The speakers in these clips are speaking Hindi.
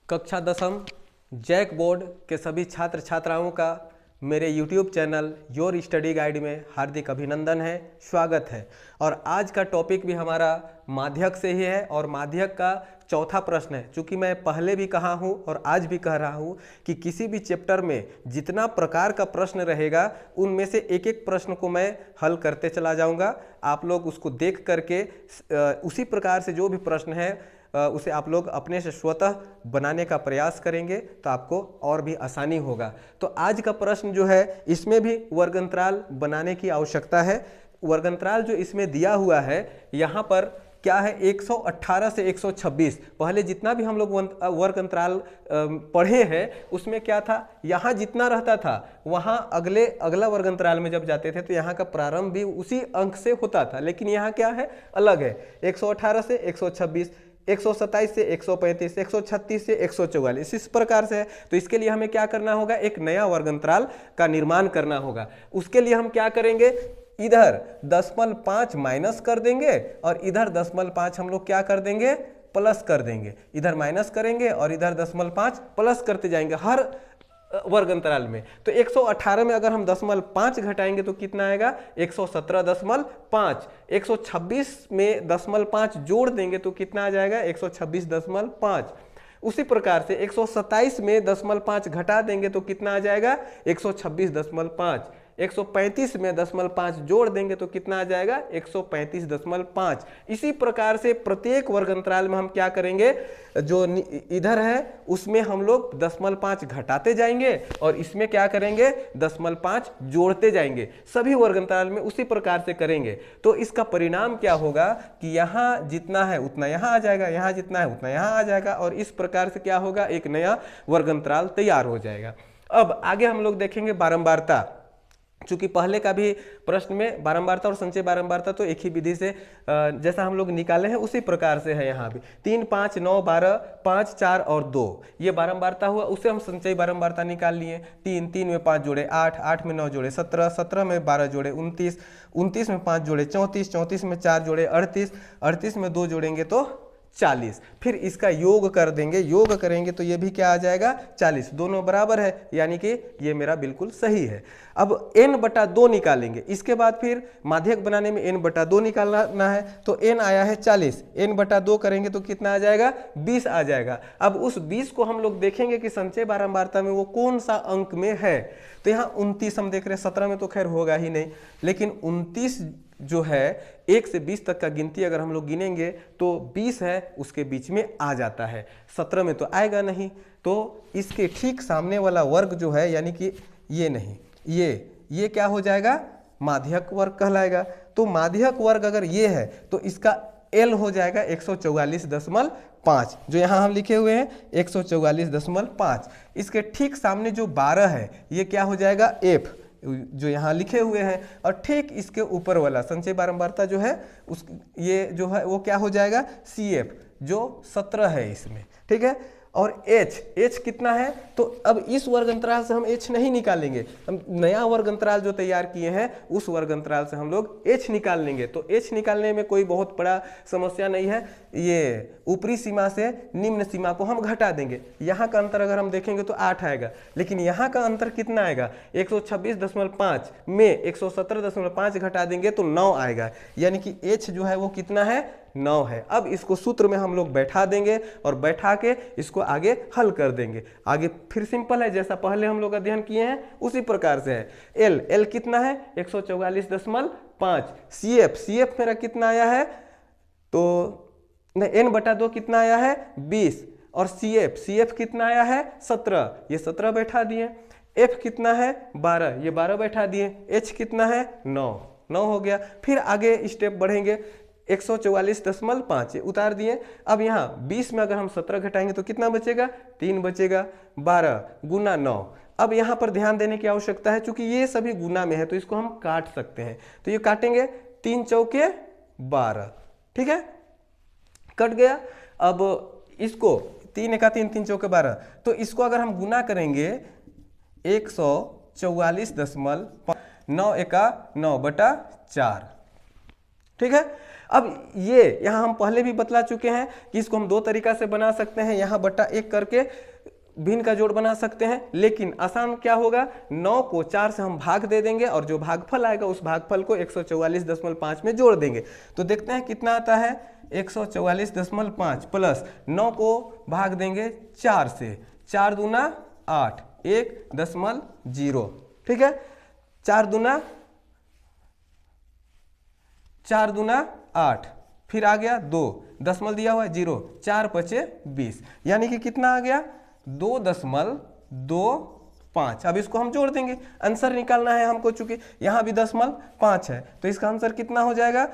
कक्षा दसम जैक बोर्ड के सभी छात्र छात्राओं का मेरे YouTube channel your study guide में हार्दिक अभिनंदन है, स्वागत है। और आज का टॉपिक भी हमारा माध्यक से ही है और माध्यक का चौथा प्रश्न है। चूँकि मैं पहले भी कहा हूँ और आज भी कह रहा हूँ कि किसी भी चैप्टर में जितना प्रकार का प्रश्न रहेगा उनमें से एक एक प्रश्न को मैं हल करते चला जाऊँगा। आप लोग उसको देख करके उसी प्रकार से जो भी प्रश्न है उसे आप लोग अपने से स्वतः बनाने का प्रयास करेंगे तो आपको और भी आसानी होगा। तो आज का प्रश्न जो है इसमें भी वर्गंतराल बनाने की आवश्यकता है। वर्गंतराल जो इसमें दिया हुआ है यहाँ पर क्या है 118 से 126। पहले जितना भी हम लोग वर्गंतराल पढ़े हैं उसमें क्या था, यहाँ जितना रहता था वहाँ अगला वर्गंतराल में जब जाते थे तो यहाँ का प्रारंभ भी उसी अंक से होता था, लेकिन यहाँ क्या है अलग है। 118 से 126, 127 से 135, 136 से 144 इस प्रकार से है। तो इसके लिए हमें क्या करना होगा, एक नया वर्गंतराल का निर्माण करना होगा। उसके लिए हम क्या करेंगे, इधर 0.5 माइनस कर देंगे और इधर 0.5 हम लोग क्या कर देंगे, प्लस कर देंगे। इधर माइनस करेंगे और इधर 0.5 प्लस करते जाएंगे हर वर्गंतराल में। तो 118 में अगर हम 0.5 घटाएंगे तो कितना आएगा, 117.5। 126 में 0.5 जोड़ देंगे तो कितना आ जाएगा, 126.5। उसी प्रकार से 127 में 0.5 घटा देंगे तो कितना आ जाएगा, 126.5। 135 में 0.5 जोड़ देंगे तो कितना आ जाएगा, 135.5। इसी प्रकार से प्रत्येक वर्गंतराल में हम क्या करेंगे, जो इधर है उसमें हम लोग 0.5 घटाते जाएंगे और इसमें क्या करेंगे, 0.5 जोड़ते जाएंगे। सभी वर्गंतराल में उसी प्रकार से करेंगे तो इसका परिणाम क्या होगा कि यहाँ जितना है उतना यहाँ आ जाएगा, यहाँ जितना है उतना यहाँ आ जाएगा और इस प्रकार से क्या होगा, एक नया वर्गंतराल तैयार हो जाएगा। अब आगे हम लोग देखेंगे बारंबारता। चूंकि पहले का भी प्रश्न में बारंबारता और संचय बारंबारता तो एक ही विधि से जैसा हम लोग निकाले हैं उसी प्रकार से है। यहाँ भी 3, 5, 9, 12, 5, 4 और 2 ये बारंबारता हुआ, उससे हम संचय बारंबारता निकाल लिए। 3, 3 में 5 जोड़े 8, 8 में 9 जोड़े 17, 17 में 12 जोड़े 29, 29 में 5 जोड़े 34, 34 में 4 जोड़े 38, 38 में 2 जोड़ेंगे तो 40। फिर इसका योग कर देंगे, योग करेंगे तो ये भी क्या आ जाएगा, 40। दोनों बराबर है यानी कि ये मेरा बिल्कुल सही है। अब n/2 निकालेंगे। इसके बाद फिर माध्यक बनाने में n/2 निकालना है तो n आया है 40, n/2 करेंगे तो कितना आ जाएगा, 20 आ जाएगा। अब उस 20 को हम लोग देखेंगे कि संचय बारंबारता में वो कौन सा अंक में है। तो यहाँ 29 हम देख रहे हैं, 17 में तो खैर होगा ही नहीं, लेकिन 29 जो है 1 से 20 तक का गिनती अगर हम लोग गिनेंगे तो 20 है उसके बीच में आ जाता है, 17 में तो आएगा नहीं। तो इसके ठीक सामने वाला वर्ग जो है यानी कि ये नहीं, ये क्या हो जाएगा, माध्यक वर्ग कहलाएगा। तो माध्यक वर्ग अगर ये है तो इसका L हो जाएगा 144.5, जो यहाँ हम लिखे हुए हैं 144.5। इसके ठीक सामने जो 12 है ये क्या हो जाएगा, F जो यहाँ लिखे हुए हैं। और ठीक इसके ऊपर वाला संचय बारंबारता जो है उस ये जो है वो क्या हो जाएगा, CF जो 17 है इसमें, ठीक है। और H कितना है, तो अब इस वर्गंतराल से हम H नहीं निकालेंगे, हम नया वर्गंतराल जो तैयार किए हैं उस वर्गंतराल से हम लोग H निकाल लेंगे। तो H निकालने में कोई बहुत बड़ा समस्या नहीं है, ये ऊपरी सीमा से निम्न सीमा को हम घटा देंगे। यहाँ का अंतर अगर हम देखेंगे तो 8 आएगा, लेकिन यहाँ का अंतर कितना आएगा, 126.5 में 117.5 घटा देंगे तो 9 आएगा, यानी कि H जो है वो कितना है, 9 है। अब इसको सूत्र में हम लोग बैठा देंगे और बैठा के इसको आगे हल कर देंगे। आगे फिर सिंपल है, जैसा पहले हम लोग अध्ययन किए हैं उसी प्रकार से है। L कितना है, 144.5। CF मेरा कितना आया है, तो n/2 कितना आया है, 20। और CF कितना आया है, 17, ये 17 बैठा दिए। F कितना है, 12, ये 12 बैठा दिए। H कितना है, 9 हो गया। फिर आगे स्टेप बढ़ेंगे, 144.5 ये उतार दिए। अब यहाँ 20 में अगर हम 17 घटाएंगे तो कितना बचेगा, 3 बचेगा। 12 गुना 9। अब यहाँ पर ध्यान देने की आवश्यकता है, चूंकि ये सभी गुना में है तो इसको हम काट सकते हैं। तो ये काटेंगे, 3 चौके 12, ठीक है, कट गया। अब इसको 3 एका 3, 3 चौके 12, तो इसको अगर हम गुना करेंगे 144.5, 9 एका 9/4, ठीक है। अब ये यहाँ हम पहले भी बतला चुके हैं कि इसको हम दो तरीका से बना सकते हैं, यहाँ बटा 1 करके भिन्न का जोड़ बना सकते हैं, लेकिन आसान क्या होगा, 9 को 4 से हम भाग दे देंगे और जो भागफल आएगा उस भागफल को 144.5 में जोड़ देंगे। तो देखते हैं कितना आता है, 144.5 प्लस 9 को भाग देंगे 4 से, 4 दूना 8, 1.0, ठीक है। 4 दूना 8, फिर आ गया 2, दशमलव दिया हुआ है 0, 4 पचे 20, यानी कि कितना आ गया 2.25। अब इसको हम जोड़ देंगे, आंसर निकालना है हमको, चूंकि यहाँ भी 0.5 है तो इसका आंसर कितना हो जाएगा,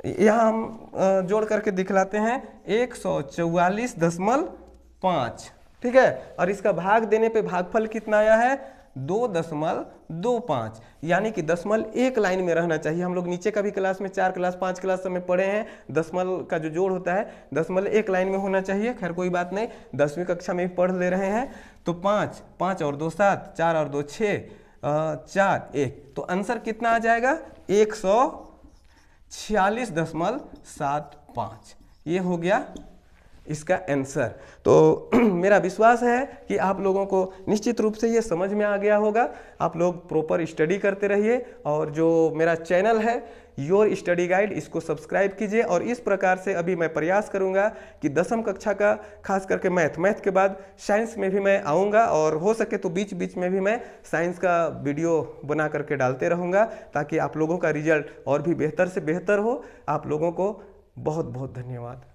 यहाँ हम जोड़ करके दिखलाते हैं 144.5, ठीक है। और इसका भाग देने पे भागफल कितना आया है 2.25, यानी कि दशमलव एक लाइन में रहना चाहिए। हम लोग नीचे का भी क्लास में 4 क्लास 5 क्लास में पढ़े हैं, दशमलव का जो जोड़ होता है दशमलव एक लाइन में होना चाहिए। खैर कोई बात नहीं, 10वीं कक्षा में भी पढ़ ले रहे हैं। तो 5, 5 और 2 7, 4 और 2 6, 4 1, तो आंसर कितना आ जाएगा 146.75। ये हो गया इसका आंसर। तो मेरा विश्वास है कि आप लोगों को निश्चित रूप से ये समझ में आ गया होगा। आप लोग प्रॉपर स्टडी करते रहिए और जो मेरा चैनल है योर स्टडी गाइड, इसको सब्सक्राइब कीजिए। और इस प्रकार से अभी मैं प्रयास करूंगा कि 10वीं कक्षा का खास करके मैथ के बाद साइंस में भी मैं आऊँगा, और हो सके तो बीच बीच में भी मैं साइंस का वीडियो बना करके डालते रहूँगा, ताकि आप लोगों का रिजल्ट और भी बेहतर से बेहतर हो। आप लोगों को बहुत बहुत धन्यवाद।